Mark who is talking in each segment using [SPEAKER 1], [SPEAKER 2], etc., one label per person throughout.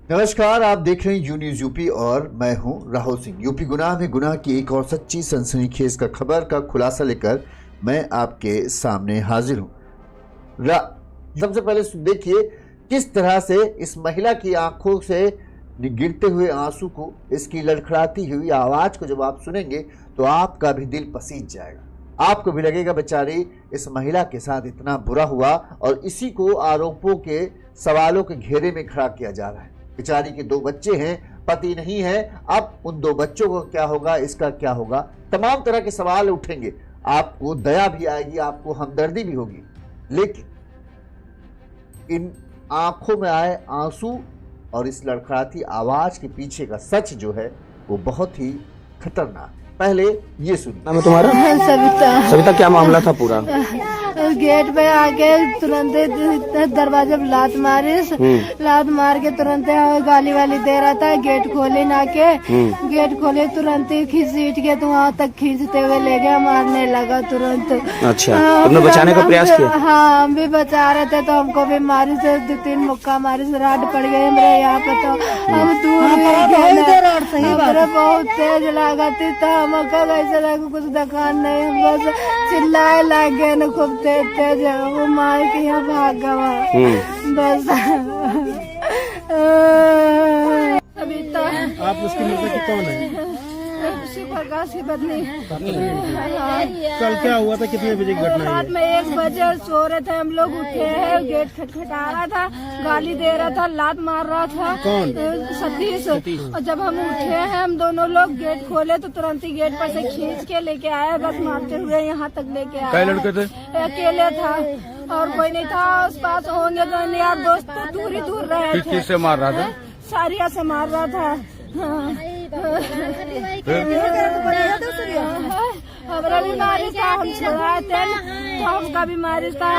[SPEAKER 1] नमस्कार, आप देख रहे हैं यू न्यूज यूपी और मैं हूं राहुल सिंह। यूपी गुनाह में गुनाह की एक और सच्ची सनसनीखेज का खबर का खुलासा लेकर मैं आपके सामने हाजिर हूं। सबसे पहले देखिए किस तरह से इस महिला की आंखों से गिरते हुए आंसू को, इसकी लड़खड़ाती हुई आवाज को जब आप सुनेंगे तो आपका भी दिल पसीज जाएगा। आपको भी लगेगा बेचारी इस महिला के साथ इतना बुरा हुआ और इसी को आरोपों के सवालों के घेरे में खड़ा किया जा रहा है। बेचारी के 2 बच्चे हैं, पति नहीं है, अब उन 2 बच्चों को क्या होगा, इसका क्या होगा, तमाम तरह के सवाल उठेंगे। आपको दया भी आएगी, आपको हमदर्दी भी होगी, लेकिन इन आंखों में आए आंसू और इस लड़खड़ाती आवाज के पीछे का सच जो है वो बहुत ही खतरनाक। पहले ये सुनिए।
[SPEAKER 2] नाम है तुम्हारा?
[SPEAKER 3] सविता।
[SPEAKER 2] सविता, क्या मामला था पूरा?
[SPEAKER 3] गेट पे आके तुरंत दरवाजे पे लात मारिस, लात मार के तुरंत गाली वाली दे रहा था। गेट खोले ना के, गेट खोले तुरंत ही खींच के तो वहाँ तक खींचते हुए ले गया, मारने लगा तुरंत।
[SPEAKER 2] अच्छा, तुमने बचाने का प्रयास किया?
[SPEAKER 3] हाँ, हम भी बचा रहे थे तो हमको भी मारी से 2-3 मुक्का मारी से राड पड़ गए मेरे यहाँ पे। तो हम दूर बहुत तेज लागती था, हमका कैसे लगा कुछ दुकान नहीं, हम बस चिल्लाए लगे न खूब तेज वो मार के यहाँ भाग गया बस। अभी तो
[SPEAKER 4] आप उसकी मदद की कौन है?
[SPEAKER 3] प्रकाश की बदली।
[SPEAKER 4] कल क्या हुआ था, कितने बजे की घटना है?
[SPEAKER 3] रात में 1 बजे सो रहे थे हम लोग, उठे हैं, गेट खटखटा रहा था, गाली दे रहा था, लात मार रहा था।
[SPEAKER 4] कौन?
[SPEAKER 3] सतीश। और जब हम उठे हैं हम दोनों लोग, गेट खोले तो तुरंत ही गेट पर से खींच के लेके आए, बस मारते हुए यहाँ तक लेके आए।
[SPEAKER 4] कई लड़के थे?
[SPEAKER 3] अकेले था और कोई नहीं था आस पास, होंगे तो यार दोस्त तो दूर ही दूर रहे थे।
[SPEAKER 4] किससे मार रहा था?
[SPEAKER 3] सारिया से मार रहा था। हमारा भी मारिश था, हम छुड़ाए थे तो हमका भी मारिश था।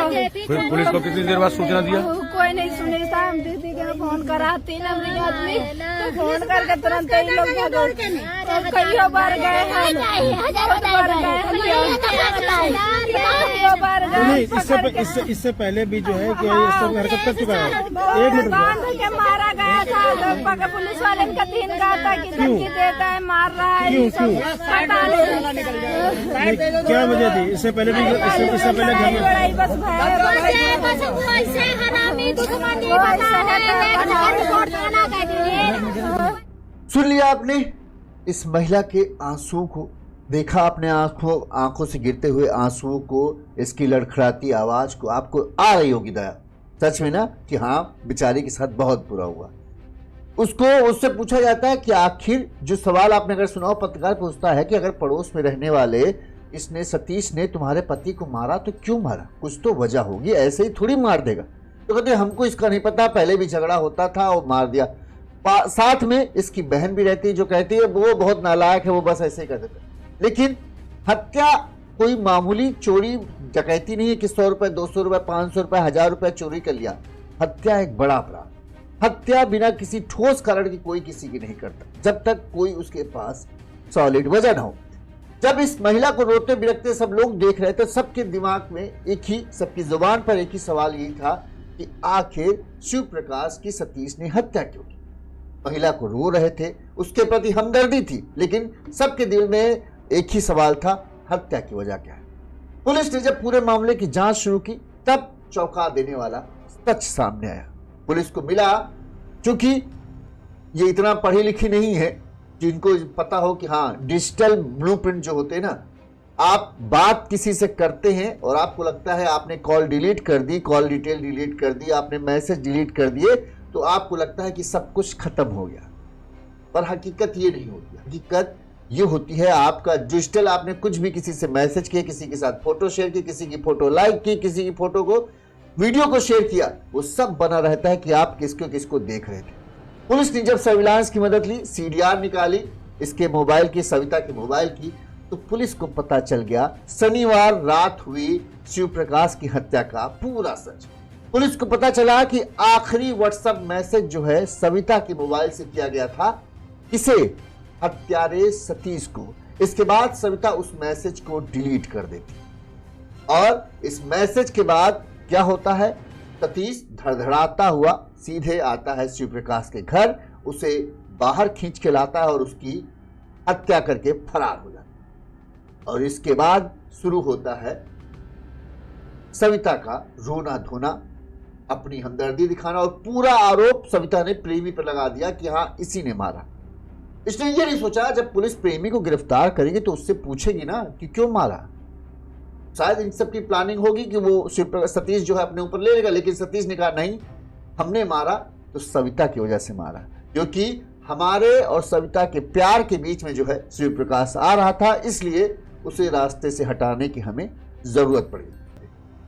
[SPEAKER 4] पुलिस को कितनी देर बाद सूचना दिया?
[SPEAKER 3] कोई नहीं सुनी था। हम दीदी के फोन करा, 3 अमरीकी आदमी तो फोन करके तुरंत ही लोग कई बार गए हैं,
[SPEAKER 4] इससे पहले भी जो है कि ये सब हरकत कर चुका है। 1 मिनट
[SPEAKER 3] के मारा गया था, पुलिस वाले का 3 कहा था कि धमकी देता है, मार रहा है।
[SPEAKER 4] क्या वजह थी? इससे पहले भी इससे पहले
[SPEAKER 1] सुन लिया आपने इस महिला के आंसू को, देखा आपने आंखों से गिरते हुए आंसुओं को, इसकी लड़खड़ाती आवाज को। आपको आ रही होगी दया, सच में ना, कि हाँ बेचारी के साथ बहुत बुरा हुआ। उससे पूछा जाता है कि आखिर जो सवाल आपने अगर सुना हो, पत्रकार पूछता है कि अगर पड़ोस में रहने वाले इसने, सतीश ने तुम्हारे पति को मारा तो क्यों मारा, कुछ तो वजह होगी, ऐसे ही थोड़ी मार देगा। तो कहते हमको इसका नहीं पता, पहले भी झगड़ा होता था और मार दिया। साथ में इसकी बहन भी रहती है जो कहती है वो बहुत नालायक है, वो बस ऐसे ही कर देता। लेकिन हत्या कोई मामूली चोरी डकैती नहीं है कि 100 रुपए, 200 रुपए, 500 रुपए, 1000 रुपए चोरी कर लिया। हत्या एक बड़ा अपराध। हत्या बिना किसी ठोस कारण की कोई किसी की नहीं करता, जब तक कोई उसके पास सॉलिड वजह ना हो। जब इस महिला को रोते बिलखते सब लोग देख रहे थे, सबके दिमाग में एक ही, सबकी जुबान पर एक ही सवाल यही था कि आखिर शिव प्रकाश की सतीश ने हत्या क्यों की। महिला को रो रहे थे, उसके प्रति हमदर्दी थी, लेकिन सबके दिल में एक ही सवाल था, हत्या की वजह क्या है। पुलिस ने जब पूरे मामले की जांच शुरू की तब चौंका देने वाला सच सामने आया। पुलिस को मिला, क्योंकि ये इतना पढ़ी लिखी नहीं है जिनको पता हो कि हाँ डिजिटल ब्लूप्रिंट जो होते हैं ना, आप बात किसी से करते हैं और आपको लगता है आपने कॉल डिलीट कर दी, कॉल डिटेल डिलीट कर दी, आपने मैसेज डिलीट कर दिए, तो आपको लगता है कि सब कुछ खत्म हो गया। पर हकीकत ये नहीं होती। हकीकत ये होती है, आपका डिजिटल, आपने कुछ भी किसी से मैसेज किया, किसी के साथ फोटो शेयर की, किसी की फोटो लाइक की, किसी की फोटो को, वीडियो को शेयर किया, वो सब बना रहता है कि आप किसको देख रहे थे। पुलिस ने जब सर्विलांस की मदद ली, CDR निकाली इसके मोबाइल की, सविता के मोबाइल की, तो पुलिस को पता चल गया शनिवार रात हुई शिव प्रकाश की हत्या का पूरा सच। पुलिस को पता चला कि आखिरी व्हाट्सएप मैसेज जो है सविता के मोबाइल से किया गया था, किसे, हत्यारे सतीश को। इसके बाद सविता उस मैसेज को डिलीट कर देती और इस मैसेज के बाद क्या होता है, सतीश धड़धड़ाता हुआ सीधे आता है शिव प्रकाश के घर, उसे बाहर खींच के लाता है और उसकी हत्या करके फरार हो जाता है। और इसके बाद शुरू होता है सविता का रोना धोना, अपनी हमदर्दी दिखाना, और पूरा आरोप सविता ने प्रेमी पर लगा दिया कि हाँ इसी ने मारा। इसने ये नहीं सोचा जब पुलिस प्रेमी को गिरफ्तार करेगी तो उससे पूछेगी ना कि क्यों मारा। शायद इन सब की प्लानिंग होगी कि वो सतीश जो है अपने ऊपर ले लेगा, लेकिन सतीश ने कहा नहीं, हमने मारा तो सविता की वजह से मारा, क्योंकि हमारे और सविता के प्यार के बीच में जो है शिव प्रकाश आ रहा था, इसलिए उसे रास्ते से हटाने की हमें जरूरत पड़ी।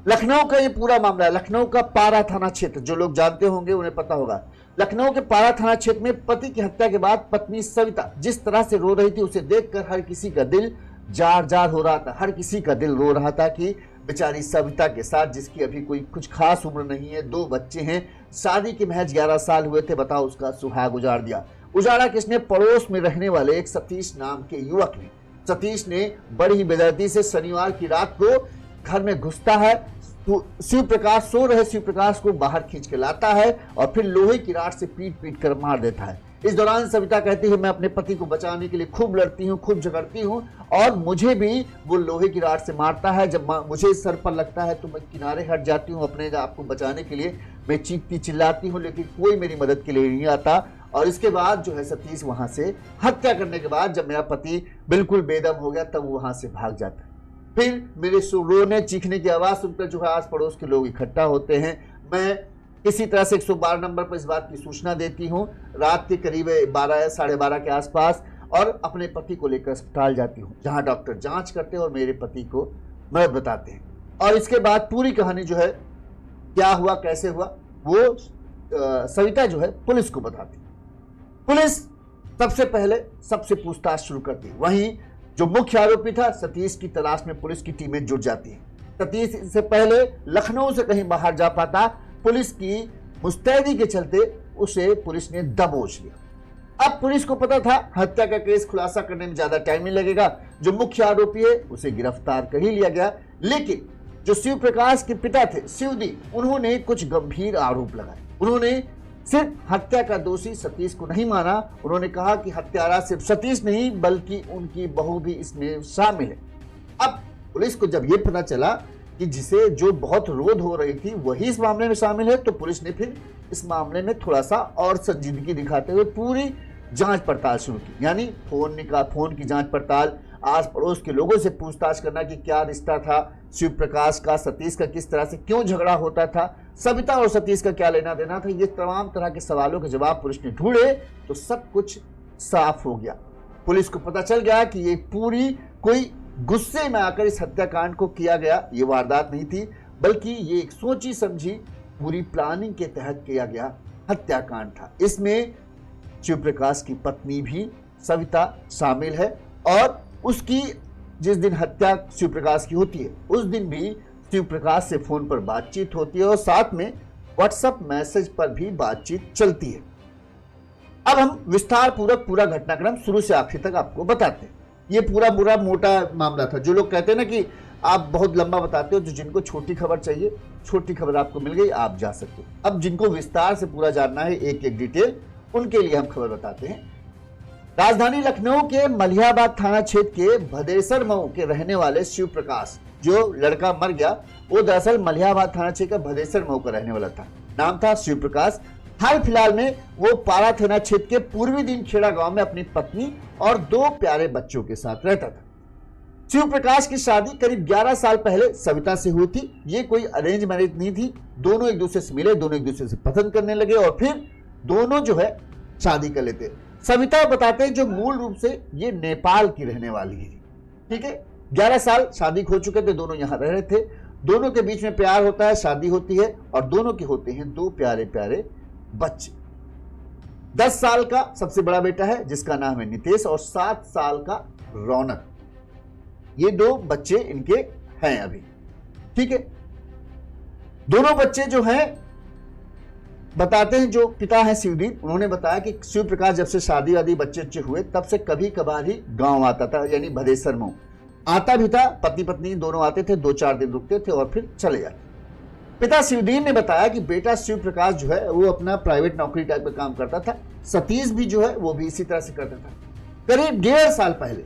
[SPEAKER 1] लखनऊ का ये पूरा मामला है, लखनऊ का पारा थाना क्षेत्र, जो लोग जानते होंगे उन्हें पता होगा। लखनऊ के पारा थाना क्षेत्र में पति की हत्या के बाद पत्नी सविता जिस तरह से रो रही थी, उसे देखकर हर किसी का दिल जार जार हो रहा था। हर किसी का दिल रो रहा था कि बेचारी सविता के साथ, जिसकी अभी कोई कुछ खास उम्र नहीं है, 2 बच्चे हैं, शादी के महज 11 साल हुए थे, बताओ उसका सुहाग उजाड़ दिया। उजाड़ा किसने? पड़ोस में रहने वाले एक सतीश नाम के युवक ने। सतीश ने बड़ी ही बेदर्दी से शनिवार की रात को घर में घुसता है, तो शिव प्रकाश सो रहे शिव प्रकाश को बाहर खींच के लाता है और फिर लोहे की राड से पीट पीट कर मार देता है। इस दौरान सविता कहती है मैं अपने पति को बचाने के लिए खूब लड़ती हूँ, खूब झगड़ती हूँ, और मुझे भी वो लोहे की राड से मारता है। जब मुझे सर पर लगता है तो मैं किनारे हट जाती हूँ, अपने आप को बचाने के लिए मैं चीखती चिल्लाती हूँ, लेकिन कोई मेरी मदद के लिए नहीं आता। और इसके बाद जो है सतीश वहां से हत्या करने के बाद जब मेरा पति बिल्कुल बेदम हो गया तब वहां से भाग जाता है। फिर मेरे रोने चीखने की आवाज सुनकर जो है आस पड़ोस के लोग इकट्ठा होते हैं। मैं किसी तरह से 112 नंबर पर इस बात की सूचना देती हूँ, रात के करीब 12 साढ़े 12 के आसपास, और अपने पति को लेकर अस्पताल जाती हूँ, जहाँ डॉक्टर जांच करते हैं और मेरे पति को मृत बताते हैं। और इसके बाद पूरी कहानी जो है क्या हुआ कैसे हुआ वो सविता जो है पुलिस को बताती है। पुलिस सबसे पहले सबसे पूछताछ शुरू करती है। वहीं जो मुख्य आरोपी था सतीश की तलाश में पुलिस की टीमें जुट जाती है। सतीश से पहले लखनऊ से कहीं बाहर जा पाता, पुलिस की मुस्तैदी के चलते उसे पुलिस ने दबोच लिया। अब पुलिस को पता था हत्या का केस खुलासा करने में ज्यादा टाइम नहीं लगेगा, जो मुख्य आरोपी है उसे गिरफ्तार कर ही लिया गया। लेकिन जो शिव प्रकाश के पिता थे शिवदी, उन्होंने कुछ गंभीर आरोप लगाए। उन्होंने सिर्फ हत्या का दोषी सतीश को नहीं माना, उन्होंने कहा कि हत्यारा सिर्फ सतीश नहीं बल्कि उनकी बहू भी इसमें शामिल है। अब पुलिस को जब यह पता चला कि जिसे जो बहुत रोध हो रही थी वही इस मामले में शामिल है, तो पुलिस ने फिर इस मामले में थोड़ा सा और संजीदगी दिखाते हुए पूरी जांच पड़ताल शुरू की। यानी फोन की जांच पड़ताल, आस पड़ोस के लोगों से पूछताछ करना कि क्या रिश्ता था शिव प्रकाश का सतीश का, किस तरह से क्यों झगड़ा होता था, सविता और सतीश का क्या लेना देना था। ये तमाम तरह के सवालों के जवाब पुलिस ने ढूंढे तो सब कुछ साफ हो गया। पुलिस को पता चल गया कि ये पूरी कोई गुस्से में आकर इस हत्याकांड को किया गया ये वारदात नहीं थी, बल्कि ये एक सोची समझी पूरी प्लानिंग के तहत किया गया हत्याकांड था। इसमें शिव प्रकाश की पत्नी भी सविता शामिल है, और उसकी जिस दिन हत्या शिव प्रकाश की होती है उस दिन भी शिव प्रकाश से फोन पर बातचीत होती है और साथ में व्हाट्सएप मैसेज पर भी बातचीत चलती है। अब हम विस्तार पूर्वक पूरा घटनाक्रम शुरू से आखिर तक आपको बताते हैं। ये पूरा मोटा मामला था। जो लोग कहते हैं ना कि आप बहुत लंबा बताते हो, जो जिनको छोटी खबर चाहिए, छोटी खबर आपको मिल गई, आप जा सकते हो। अब जिनको विस्तार से पूरा जानना है एक एक डिटेल, उनके लिए हम खबर बताते हैं। राजधानी लखनऊ के मलिहाबाद थाना क्षेत्र के भदेसर मऊ के रहने वाले शिव प्रकाश, जो लड़का मर गया, वो दरअसल मलिहाबाद थाना क्षेत्र का भदेसर मऊ का रहने वाला था। नाम था शिव प्रकाश। हाल फिलहाल में वो पारा थाना क्षेत्र के पूर्वी दिन खेड़ा गांव में अपनी पत्नी और 2 प्यारे बच्चों के साथ रहता था। शिव प्रकाश की शादी करीब 11 साल पहले सविता से हुई थी। ये कोई अरेंज मैरिज नहीं थी, दोनों एक दूसरे से मिले, दोनों एक दूसरे से पसंद करने लगे और फिर दोनों जो है शादी कर लेते। सविता बताते हैं जो मूल रूप से ये नेपाल की रहने वाली है, ठीक है। 11 साल शादी हो चुके थे, दोनों यहाँ रह रहे थे, दोनों के बीच में प्यार होता है, शादी होती है और दोनों के होते हैं 2 प्यारे प्यारे बच्चे। 10 साल का सबसे बड़ा बेटा है जिसका नाम है नितेश और 7 साल का रौनक। ये 2 बच्चे इनके हैं अभी, ठीक है। दोनों बच्चे जो हैं बताते हैं, जो पिता हैं शिवदीप, उन्होंने बताया कि शिव प्रकाश जब से शादी वादी बच्चे हुए तब से कभी कभार ही गांव आता था, यानी भदेसर मऊ आता भी था। पति पत्नी दोनों आते थे, 2-4 दिन रुकते थे और फिर चले जाते। पिता शिवदीन ने बताया कि बेटा शिव प्रकाश जो है वो अपना प्राइवेट नौकरी टाइप का काम करता था। सतीश भी जो है वो भी इसी तरह से करता था। करीब 1.5 साल पहले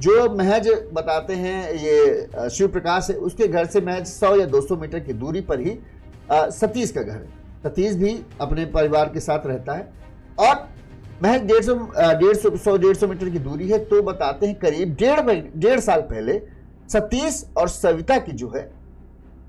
[SPEAKER 1] जो महज बताते हैं ये शिव प्रकाश है, उसके घर से महज 100 या 200 मीटर की दूरी पर ही सतीश का घर है। सतीश भी अपने परिवार के साथ रहता है और महज 150 मीटर की दूरी है। तो बताते हैं करीब 1.5 साल पहले सतीश और सविता की जो है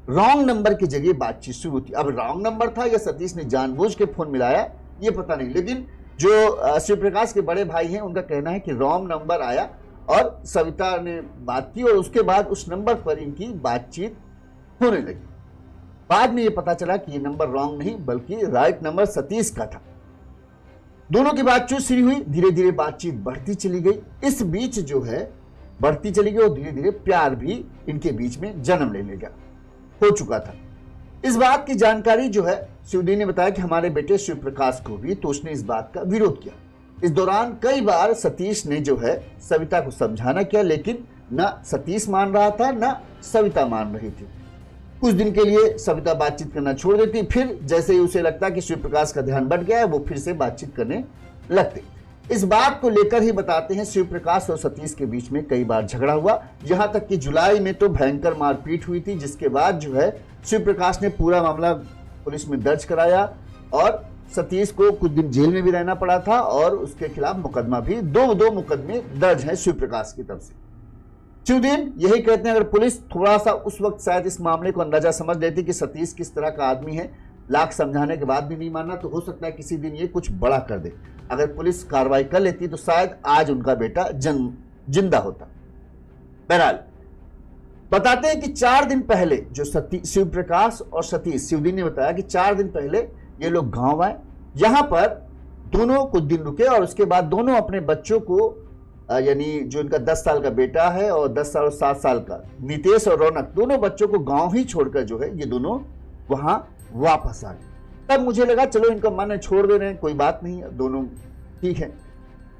[SPEAKER 1] रॉन्ग नंबर के जरिए बातचीत शुरू थी। अब रॉन्ग नंबर था या सतीश ने जानबूझ के फोन मिलाया ये पता नहीं, लेकिन जो शिव प्रकाश के बड़े भाई हैं उनका कहना है कि रॉन्ग नंबर आया और सविता ने बात की और उसके बाद उस नंबर पर इनकी बातचीत होने लगी। बाद में ये पता चला कि ये नंबर रॉन्ग नहीं बल्कि राइट नंबर सतीश का था। दोनों की बातचीत शुरू हुई, धीरे धीरे बातचीत बढ़ती चली गई। इस बीच जो है बढ़ती चली गई और धीरे धीरे प्यार भी इनके बीच में जन्म लेने लगा हो चुका था। इस बात की जानकारी जो है शिवदीन ने बताया कि हमारे बेटे शिव प्रकाश को भी, तो उसने इस बात का विरोध किया। इस दौरान कई बार सतीश ने जो है सविता को समझाना किया, लेकिन ना सतीश मान रहा था ना सविता मान रही थी। कुछ दिन के लिए सविता बातचीत करना छोड़ देती, फिर जैसे ही उसे लगता कि शिव प्रकाश का ध्यान बढ़ गया है वो फिर से बातचीत करने लगते। इस बात को लेकर ही बताते हैं शिव प्रकाश और सतीश के बीच में कई बार झगड़ा हुआ, यहां तक कि जुलाई में तो भयंकर मारपीट हुई थी, जिसके बाद जो है शिव प्रकाश ने पूरा मामला पुलिस में दर्ज कराया और सतीश को कुछ दिन जेल में भी रहना पड़ा था और उसके खिलाफ मुकदमा भी दो मुकदमे दर्ज हैं शिव प्रकाश की तरफ से। शिवदीन यही कहते हैं अगर पुलिस थोड़ा सा उस वक्त शायद इस मामले को अंदाजा समझ लेती कि सतीश किस तरह का आदमी है, लाख समझाने के बाद भी नहीं मानना, तो हो सकता है किसी दिन ये कुछ बड़ा कर दे। अगर पुलिस कार्रवाई कर लेती तो शायद आज उनका बेटा जिंदा होता। बहरहाल बताते हैं कि 4 दिन पहले जो शिव प्रकाश और सतीश, शिवदीन ने बताया कि 4 दिन पहले ये लोग गांव आए, यहां पर दोनों कुछ दिन रुके और उसके बाद दोनों अपने बच्चों को यानी जो इनका 10 साल का बेटा है और 10 साल और 7 साल का नितेश और रौनक, दोनों बच्चों को गांव ही छोड़कर जो है ये दोनों वहां वापस आ गए। तब मुझे लगा चलो इनका मन है छोड़ दे रहे हैं, कोई बात नहीं, दोनों ठीक है।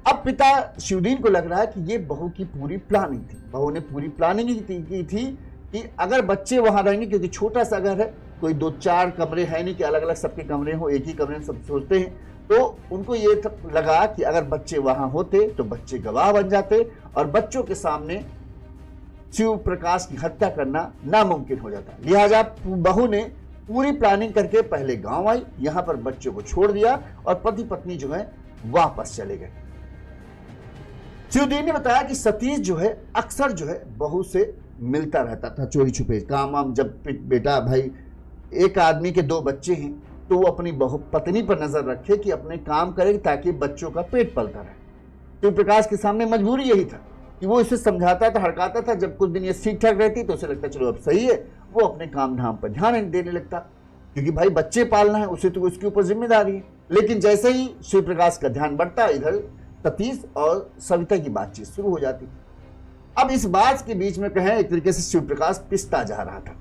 [SPEAKER 1] अब पिता शिवदीन को लग रहा है कि ये बहू की पूरी प्लानिंग थी, बहू ने पूरी प्लानिंग की थी कि अगर बच्चे वहां रहेंगे, क्योंकि छोटा सा घर है, कोई 2-4 कमरे है नहीं कि अलग अलग सबके कमरे हो, एक ही कमरे में सब सोचते हैं, तो उनको ये लगा कि अगर बच्चे वहां होते तो बच्चे गवाह बन जाते और बच्चों के सामने शिव प्रकाश की हत्या करना नामुमकिन हो जाता। लिहाजा बहू ने पूरी प्लानिंग करके पहले गांव आई, यहां पर बच्चों को छोड़ दिया और पति पत्नी जो है वापस चले गए। शिवदीन ने बताया कि सतीश जो है अक्सर जो है बहू से मिलता रहता था चोरी छुपे, काम वाम, जब बेटा भाई एक आदमी के 2 बच्चे हैं तो वो अपनी पत्नी पर नजर रखे कि अपने काम करे ताकि बच्चों का पेट पलता रहे। शिव प्रकाश के सामने मजबूरी यही था कि वो इसे समझाता था, हड़काता था, जब कुछ दिन ये ठीक ठाक रहती तो उसे लगता चलो अब सही है, वो अपने काम धाम पर ध्यान देने लगता, क्योंकि भाई बच्चे पालना है, उसे तो उसके ऊपर जिम्मेदारी है। लेकिन जैसे ही शिव प्रकाश का ध्यान बढ़ता, इधर सतीश और सविता की बातचीत शुरू हो जाती। अब इस बात के बीच में कहें एक तरीके से शिव प्रकाश पिसता जा रहा था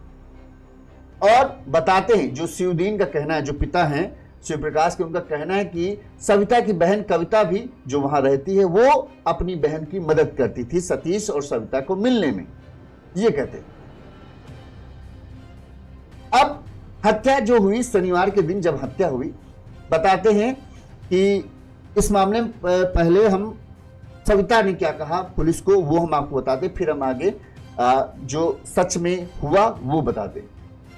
[SPEAKER 1] और बताते हैं जो शिवदीन का कहना है, जो पिता हैं शिव प्रकाश के, उनका कहना है कि सविता की बहन कविता भी जो वहां रहती है वो अपनी बहन की मदद करती थी सतीश और सविता को मिलने में, ये कहते हैं। अब हत्या जो हुई शनिवार के दिन, जब हत्या हुई, बताते हैं कि इस मामले में पहले हम सविता ने क्या कहा पुलिस को वो हम आपको बताते, फिर हम आगे जो सच में हुआ वो बताते।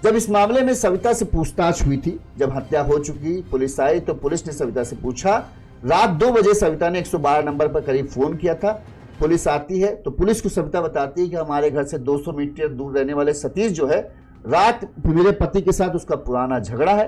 [SPEAKER 1] जब इस मामले में सविता से पूछताछ हुई थी, जब हत्या हो चुकी, पुलिस आई तो पुलिस ने सविता से पूछा। रात 2 बजे सविता ने 112 नंबर पर करीब फोन किया था। पुलिस आती है तो पुलिस को सविता बताती है कि हमारे घर से 200 मीटर दूर रहने वाले सतीश जो है, रात मेरे पति के साथ उसका पुराना झगड़ा है,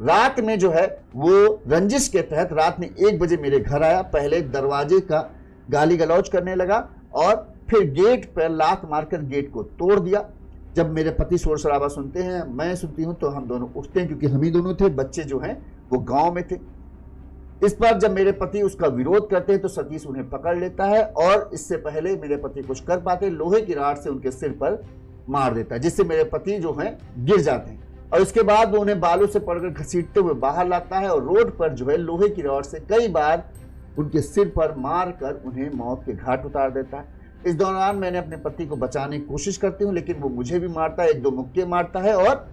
[SPEAKER 1] रात में जो है वो रंजिश के तहत रात में 1 बजे मेरे घर आया, पहले दरवाजे का गाली गलौज करने लगा और फिर गेट पर लात मारकर गेट को तोड़ दिया। जब मेरे पति शोर शराबा सुनते हैं, मैं सुनती हूं, तो हम दोनों उठते हैं, क्योंकि हम ही दोनों थे, बच्चे जो हैं वो गांव में थे। इस पर जब मेरे पति उसका विरोध करते हैं तो सतीश उन्हें पकड़ लेता है और इससे पहले मेरे पति कुछ कर पाते, लोहे की राड से उनके सिर पर मार देता है, जिससे मेरे पति जो हैं गिर जाते हैं और उसके बाद वो उन्हें बालों से पकड़कर घसीटते हुए बाहर लाता है और रोड पर जो है लोहे की रॉड से कई बार उनके सिर पर मारकर उन्हें मौत के घाट उतार देता है। इस दौरान मैंने अपने पति को बचाने की कोशिश करती हूँ, लेकिन वो मुझे भी मारता है, 1-2 मुक्के मारता है और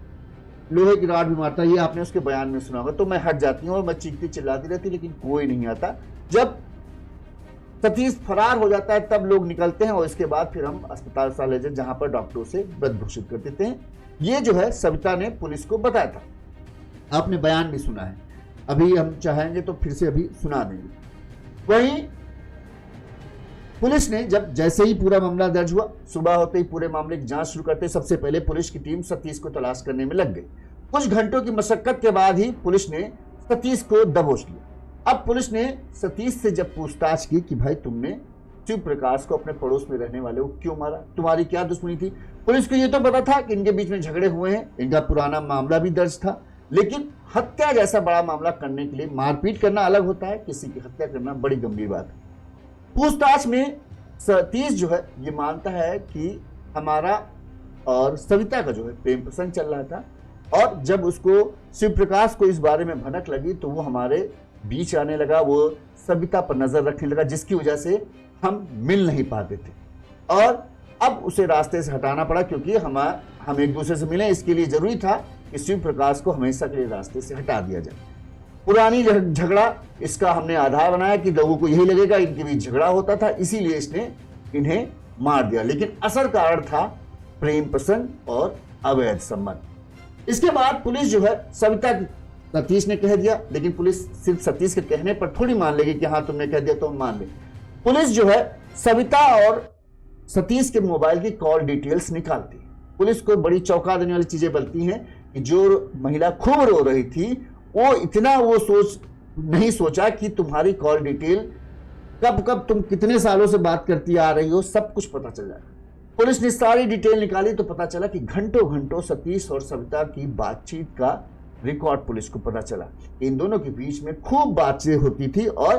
[SPEAKER 1] लोहे की रॉड भी मारता है, ये आपने उसके बयान में सुना होगा। तो मैं हट जाती हूँ और मैं चीखती चिल्लाती रहती, लेकिन कोई नहीं आता। जब सतीश फरार हो जाता है तब लोग निकलते हैं और इसके बाद फिर हम अस्पताल ले जाते, जहां पर डॉक्टरों से मृत घोषित कर देते हैं। ये जो है सविता ने पुलिस को बताया था, आपने बयान भी सुना है, अभी हम चाहेंगे तो फिर से अभी सुना देंगे। वहीं पुलिस ने जैसे ही पूरा मामला दर्ज हुआ, सुबह होते ही पूरे मामले की जांच शुरू करते, सबसे पहले पुलिस की टीम सतीश को तलाश करने में लग गई। कुछ घंटों की मशक्कत के बाद ही पुलिस ने सतीश को दबोच लिया। अब पुलिस ने सतीश से जब पूछताछ की कि भाई तुमने शिव प्रकाश को, अपने पड़ोस में रहने वाले को क्यों मारा, तुम्हारी क्या दुश्मनी थी? पुलिस को यह तो पता था कि इनके बीच में झगड़े हुए हैं, इनका पुराना मामला भी दर्ज था, लेकिन हत्या जैसा बड़ा मामला करने के लिए मारपीट करना अलग होता है, किसी की हत्या करना बड़ी गंभीर बात है। पूछताछ में सतीश जो है ये मानता है कि हमारा और सविता का जो है प्रेम प्रसंग चल रहा था, और जब उसको शिव प्रकाश को इस बारे में भनक लगी तो वो हमारे बीच आने लगा, वो सविता पर नजर रखने लगा, जिसकी वजह से हम मिल नहीं पाते थे और अब उसे रास्ते से हटाना पड़ा, क्योंकि हम एक दूसरे से मिले। इसके लिए जरूरी था कि शिव प्रकाश को हमेशा के लिए रास्ते से हटा दिया जाए। पुरानी झगड़ा इसका हमने आधार बनाया कि लोगों को यही लगेगा इनके बीच झगड़ा होता था, इसीलिए इसने इन्हें मार दिया, लेकिन असल कारण था प्रेम प्रसंग और अवैध संबंध। इसके बाद पुलिस जो है सविता, सतीश ने कह दिया, लेकिन पुलिस सिर्फ सतीश के कहने पर थोड़ी मान लेगी कि हाँ तुमने कह दिया तो हम मान ले। पुलिस जो है सविता और सतीश के मोबाइल की कॉल डिटेल्स निकालती है। पुलिस को बड़ी चौंका देने वाली चीजें बनती हैं कि जो महिला खूब रो रही थी वो इतना नहीं सोचा कि तुम्हारी कॉल डिटेल कब तुम कितने सालों से बात करती आ रही हो, सब कुछ पता चल जाएगा। पुलिस ने सारी डिटेल निकाली तो पता चला कि घंटों घंटों सतीश और सविता की बातचीत का रिकॉर्ड पुलिस को पता चला। इन दोनों के बीच में खूब बातचीत होती थी और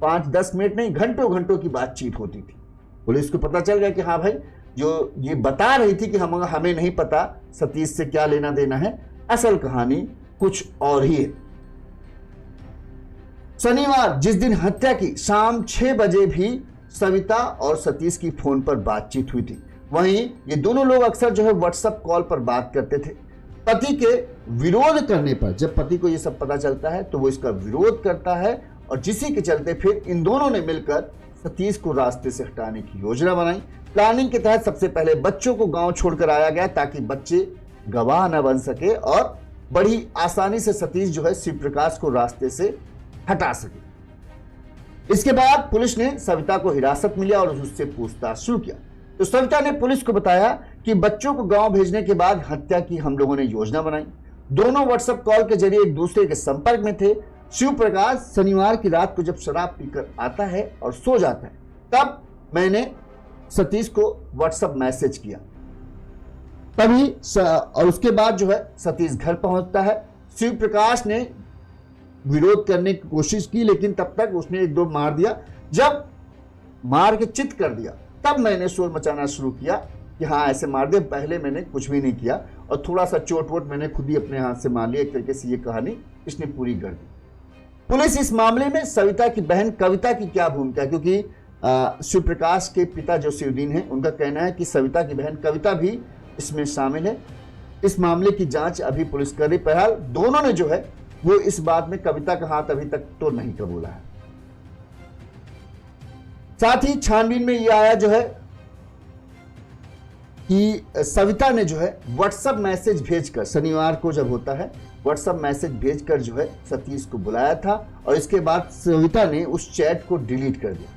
[SPEAKER 1] 5-10 मिनट नहीं, घंटों घंटों की बातचीत होती थी। पुलिस को पता चल गया कि हाँ भाई, जो ये बता रही थी कि हमें नहीं पता सतीश से क्या लेना देना है, असल कहानी कुछ और ही है। शनिवार जिस दिन हत्या की, शाम 6 बजे भी सविता और सतीश की फोन पर बातचीत हुई थी। वहीं ये दोनों लोग अक्सर जो है व्हाट्सएप कॉल पर बात करते थे। पति के विरोध करने पर जब पति को ये सब पता चलता है तो वो इसका विरोध करता है, और जिसी के चलते फिर इन दोनों ने मिलकर सतीश को रास्ते से हटाने की योजना बनाई। प्लानिंग के तहत सबसे पहले बच्चों को गांव छोड़कर आया गया ताकि बच्चे गवाह न बन सके और बड़ी आसानी से सतीश जो है शिव प्रकाश को रास्ते से हटा सके। इसके बाद पुलिस ने सविता को हिरासत में लिया और उससे पूछताछ शुरू किया। तो सविता ने पुलिस को बताया कि बच्चों को गांव भेजने के बाद हत्या की हम लोगों ने योजना बनाई। दोनों व्हाट्सएप कॉल के जरिए एक दूसरे के संपर्क में थे। शिव प्रकाश शनिवार की रात को जब शराब पीकर आता है और सो जाता है, तब मैंने सतीश को व्हाट्सएप मैसेज किया तभी, और उसके बाद जो है सतीश घर पहुंचता है। शिव प्रकाश ने विरोध करने की कोशिश की, लेकिन तब तक उसने 1-2 मार दिया। जब मार के चित कर दिया तब मैंने शोर मचाना शुरू किया कि हाँ ऐसे मार दे। पहले मैंने कुछ भी नहीं किया और थोड़ा सा चोट वोट मैंने खुद ही अपने हाथ से मार लिया। एक तरीके से ये कहानी इसने पूरी कर दी। पुलिस इस मामले में सविता की बहन कविता की क्या भूमिका, क्योंकि शिव प्रकाश के पिता जो शिवदीन है उनका कहना है कि सविता की बहन कविता भी इसमें शामिल है। इस मामले की जांच अभी पुलिस कर रही। बहरहाल दोनों ने जो है वो इस बात में कविता का हाथ अभी तक तो नहीं कबूला है। साथ ही छानबीन में यह आया जो है कि सविता ने जो है व्हाट्सएप मैसेज भेजकर, शनिवार को जब होता है व्हाट्सएप मैसेज भेजकर जो है सतीश को बुलाया था और इसके बाद सविता ने उस चैट को डिलीट कर दिया।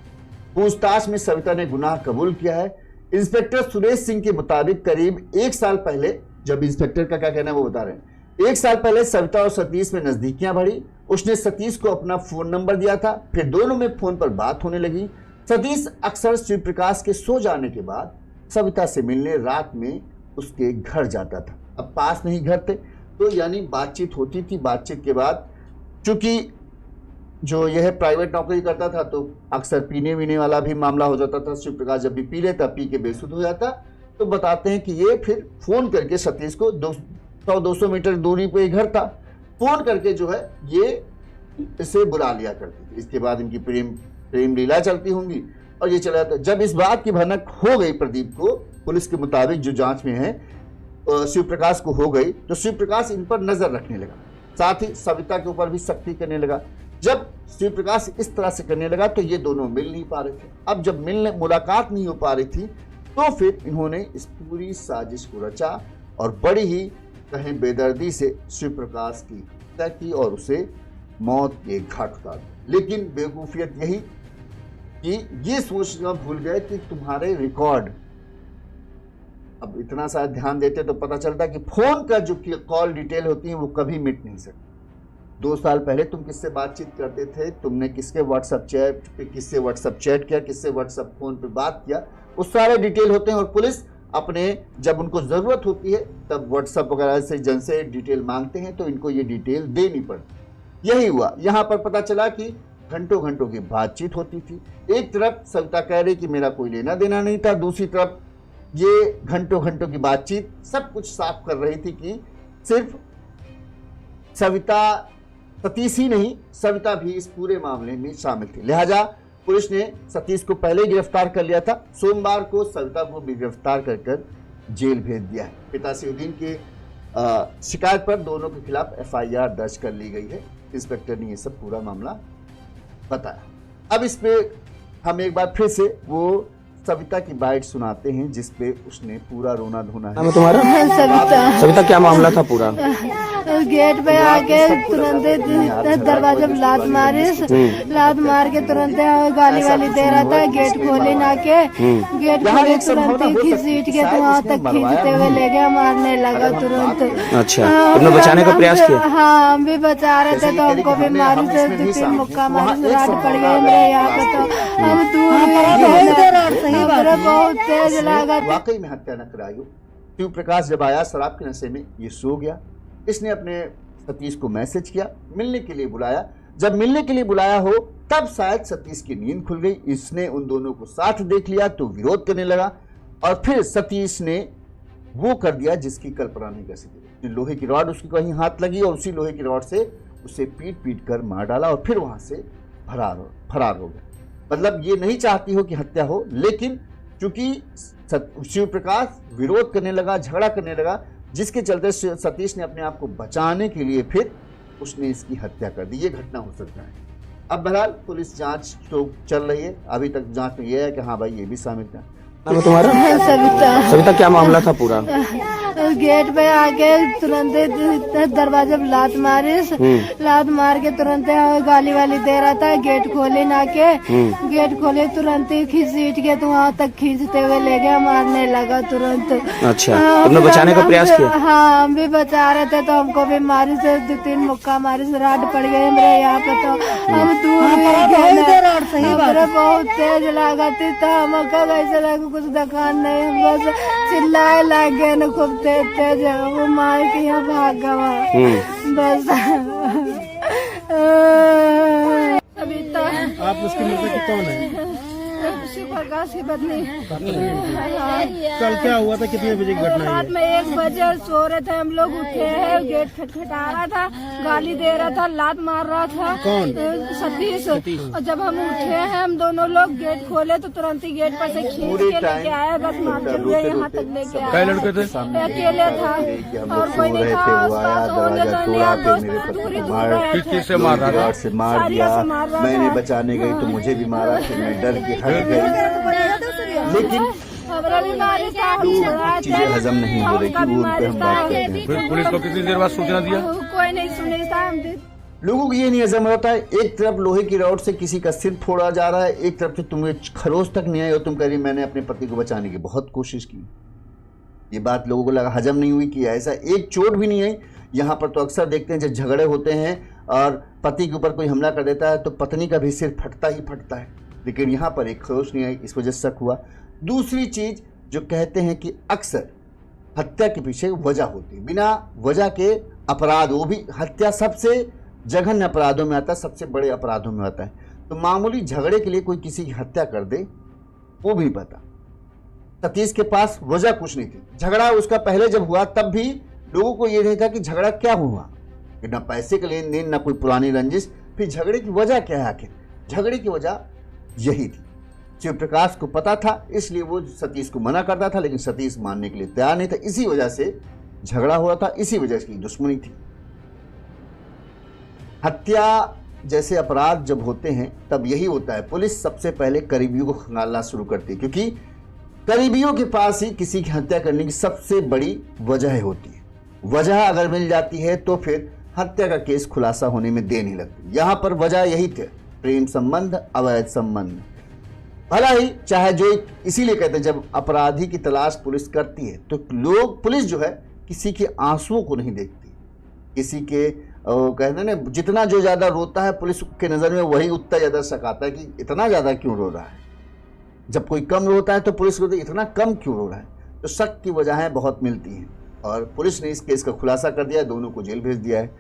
[SPEAKER 1] पूछताछ में सविता ने गुनाह कबूल किया है। इंस्पेक्टर सुरेश सिंह के मुताबिक करीब 1 साल पहले, जब इंस्पेक्टर का क्या कहना है वो बता रहे हैं, 1 साल पहले सविता और सतीश में नजदीकियां बढ़ी। उसने सतीश को अपना फोन नंबर दिया था, फिर दोनों में फोन पर बात होने लगी। सतीश अक्सर शिव प्रकाश के सो जाने के बाद सविता से मिलने रात में उसके घर जाता था। अब पास नहीं घर थे तो यानी बातचीत होती थी। बातचीत के बाद चूंकि जो यह प्राइवेट नौकरी करता था तो अक्सर पीने वीने वाला भी मामला हो जाता था। शिव प्रकाश जब भी पी लेता, पी के बेसुध हो जाता, तो बताते हैं कि ये फिर फोन करके सतीश को 100-200 मीटर दूरी पे घर था, फोन करके जो है ये इसे बुला लिया करती थी। इसके बाद इनकी प्रेम लीला चलती होंगी और ये चला जाता। जब इस बात की भनक हो गई प्रदीप को, पुलिस के मुताबिक जो जांच में है शिव प्रकाश को हो गई तो शिव प्रकाश इन पर नजर रखने लगा, साथ ही सविता के ऊपर भी सख्ती करने लगा। जब शिव प्रकाश इस तरह से करने लगा तो ये दोनों मिल नहीं पा रहे थे। अब जब मुलाकात नहीं हो पा रही थी तो फिर इन्होंने इस पूरी साजिश को रचा और बड़ी ही कहें बेदर्दी से शिव प्रकाश की हत्या की और उसे मौत के घाट उतार दिया। लेकिन बेवकूफियत यही कि ये सोचना भूल गए कि तुम्हारे रिकॉर्ड, अब इतना सा ध्यान देते तो पता चलता कि फोन का जो कॉल डिटेल होती है वो कभी मिट नहीं सकती। 2 साल पहले तुम किससे बातचीत करते थे, तुमने किसके व्हाट्सएप चैट पे किससे व्हाट्सएप चैट किया, किससे व्हाट्सएप फोन पे बात किया, वो सारे डिटेल होते हैं। और पुलिस अपने जब उनको जरूरत होती है तब व्हाट्सएप वगैरह से जन से डिटेल मांगते हैं तो इनको ये डिटेल देनी पड़ती। यही हुआ, यहाँ पर पता चला कि घंटों घंटों की बातचीत होती थी। एक तरफ सविता कह रही कि मेरा कोई लेना देना नहीं था, दूसरी तरफ ये घंटों घंटों की बातचीत सब कुछ साफ कर रही थी कि सिर्फ सतीश ही नहीं, सविता भी इस पूरे मामले में शामिल थी। लिहाजा पुलिस ने सतीश को पहले ही गिरफ्तार कर लिया था। सोमवार को सविता को भी गिरफ्तार कर जेल भेज दिया है। पिता सिउद्दीन के शिकायत पर दोनों के खिलाफ FIR दर्ज कर ली गई है। इंस्पेक्टर ने ये सब पूरा मामला बताया। अब इस पे हम एक बार फिर से वो सविता की बाइट सुनाते हैं जिसपे उसने पूरा रोना धोना है।
[SPEAKER 2] नाम है तुम्हारा?
[SPEAKER 3] सविता।
[SPEAKER 2] सविता, क्या मामला था पूरा?
[SPEAKER 3] गेट पे आके तुरंत दरवाजे पे लात मारी, लात मार के तुरंत गाली वाली दे रहा था। गेट खोले ना के गेट खोले तुरंत घसीट के तो वहाँ तक खींचते हुए ले गया, मारने लगा तुरंत।
[SPEAKER 2] अच्छा, तुमने बचाने का प्रयास किया?
[SPEAKER 3] हाँ, हम भी बचा रहे थे तो हमको भी मारी से 2-3 मुक्का मारी, रात पड़ गई मेरे यहाँ पे। तो हम दूर बहुत तेज लगा।
[SPEAKER 1] वाकई में हत्या न कराई हो। शिव प्रकाश जब आया शराब के नशे में ये सो गया। इसने अपने सतीश को मैसेज किया, मिलने के लिए बुलाया। जब मिलने के लिए बुलाया हो तब शायद सतीश की नींद खुल गई। इसने उन दोनों को साथ देख लिया तो विरोध करने लगा और फिर सतीश ने वो कर दिया जिसकी कल्पना नहीं कर सकी। लोहे की रॉड उसकी कहीं हाथ लगी और उसी लोहे की रॉड से उसे पीट कर मार डाला और फिर वहां से फरार हो गया। मतलब ये नहीं चाहती हो कि हत्या हो, लेकिन क्योंकि शिव प्रकाश विरोध करने लगा, झगड़ा करने लगा, जिसके चलते सतीश ने अपने आप को बचाने के लिए फिर उसने इसकी हत्या कर दी। ये घटना हो सकता है। अब बहरहाल पुलिस जांच तो चल रही है। अभी तक जांच में यह है कि हाँ भाई ये भी शामिल था।
[SPEAKER 2] नाम है तुम्हारा?
[SPEAKER 3] सविता।
[SPEAKER 2] सविता, क्या मामला था पूरा?
[SPEAKER 3] गेट पे आके तुरंत दरवाजे पे लात मारी, लात मार के तुरंत गाली वाली दे रहा था। गेट खोले ना के गेट खोले तुरंत घसीट के तो वहाँ तक खींचते हुए ले गया, मारने लगा तुरंत।
[SPEAKER 2] अच्छा, तुमने बचाने का प्रयास किया?
[SPEAKER 3] हाँ, हम भी बचा रहे थे तो हमको भी मारी से 2-3 मुक्का मारी से रात पड़ गई मेरे यहाँ पे। तो हम दूर बहुत तेज लगाती था, हमको ऐसे लगा कुछ दुकान नहीं, बस चिल्लाए लग गए न खूब तेज वो मार के यहाँ भाग गया बस। सविता।
[SPEAKER 4] आप उसकी मतलब कि कौन है?
[SPEAKER 3] शिव प्रकाश की पत्नी।
[SPEAKER 4] कल क्या हुआ था, कितने बजे की घटना
[SPEAKER 3] रात में 1 बजे सो रहे थे हम लोग, उठे हैं, गेट खटखटा रहा था, गाली दे रहा था, लात मार रहा था।
[SPEAKER 4] कौन?
[SPEAKER 3] सतीश। और जब हम उठे हैं हम दोनों लोग, गेट खोले तो तुरंत ही गेट पर से खींच के लेके आया, बस मारते हुए यहाँ तक लेके आया।
[SPEAKER 4] कई लड़के थे?
[SPEAKER 3] अकेले था और कोई नहीं था आस-पास, होने तो नहीं, हम दोस्त दूर ही दूर रहे थे।
[SPEAKER 4] किससे मार रहा था?
[SPEAKER 1] से मार दिया, मैंने बचाने गई तो मुझे भी मारा, फिर मैं डर के हट गई। लेकिन चीजें हजम नहीं हो रही थी, वो उन पे हम बात करते हैं।
[SPEAKER 4] पुलिस को कितनी देर बाद सूचना दिया?
[SPEAKER 3] कोई नहीं सुने था।
[SPEAKER 1] लोगों को ये नहीं हजम होता है, एक तरफ लोहे की रॉड से किसी का सिर फोड़ा जा रहा है, एक तरफ से तुम्हें खरोच तक नहीं आई और तुम कह रही मैंने अपने पति को बचाने की बहुत कोशिश की। ये बात लोगों को लगा हजम नहीं हुई कि ऐसा एक चोट भी नहीं आई। यहाँ पर तो अक्सर देखते हैं जब झगड़े होते हैं और पति के ऊपर कोई हमला कर देता है तो पत्नी का भी सिर फटता ही फटता है, लेकिन यहाँ पर एक खरोच नहीं आई, इस वजह से शक हुआ। दूसरी चीज जो कहते हैं कि अक्सर हत्या के पीछे वजह होती है, बिना वजह के अपराध, वो भी हत्या सबसे जघन्य अपराधों में आता है, सबसे बड़े अपराधों में आता है। तो मामूली झगड़े के लिए कोई किसी की हत्या कर दे वो भी पता। सतीश के पास वजह कुछ नहीं थी। झगड़ा उसका पहले जब हुआ तब भी लोगों को ये नहीं था कि झगड़ा क्या हुआ, कि ना पैसे का लेन देन, ना कोई पुरानी रंजिश, फिर झगड़े की वजह क्या है। आखिर झगड़े की वजह यही थी। शिव प्रकाश को पता था, इसलिए वो सतीश को मना करता था, लेकिन सतीश मानने के लिए तैयार नहीं था। इसी वजह से झगड़ा हुआ था, इसी वजह से दुश्मनी थी। हत्या जैसे अपराध जब होते हैं तब यही होता है, पुलिस सबसे पहले करीबियों को खंगालना शुरू करती है, क्योंकि करीबियों के पास ही किसी की हत्या करने की सबसे बड़ी वजह होती है। वजह अगर मिल जाती है तो फिर हत्या का केस खुलासा होने में देर नहीं लगती। यहाँ पर वजह यही थी, प्रेम संबंध, अवैध संबंध। भला ही चाहे जो, इसीलिए कहते हैं जब अपराधी की तलाश पुलिस करती है तो पुलिस जो है किसी के आंसुओं को नहीं देखती, किसी के कहते हैं ना, जितना जो ज्यादा रोता है पुलिस के नजर में वही उतना ज्यादा शक आता है कि इतना ज्यादा क्यों रो रहा है। जब कोई कम रोता है तो पुलिस को इतना कम क्यों रो रहा है, तो शक की वजहें बहुत मिलती हैं और पुलिस ने इस केस का खुलासा कर दिया है, दोनों को जेल भेज दिया है।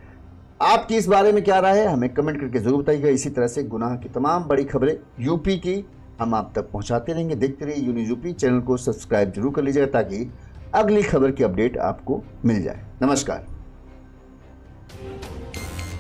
[SPEAKER 1] आपकी इस बारे में क्या राय है हमें कमेंट करके जरूर बताइएगा। इसी तरह से गुनाह की तमाम बड़ी खबरें यूपी की हम आप तक पहुंचाते रहेंगे। देखते रहिए यूनिज़ यूपी, चैनल को सब्सक्राइब जरूर कर लीजिएगा ताकि अगली खबर की अपडेट आपको मिल जाए। नमस्कार।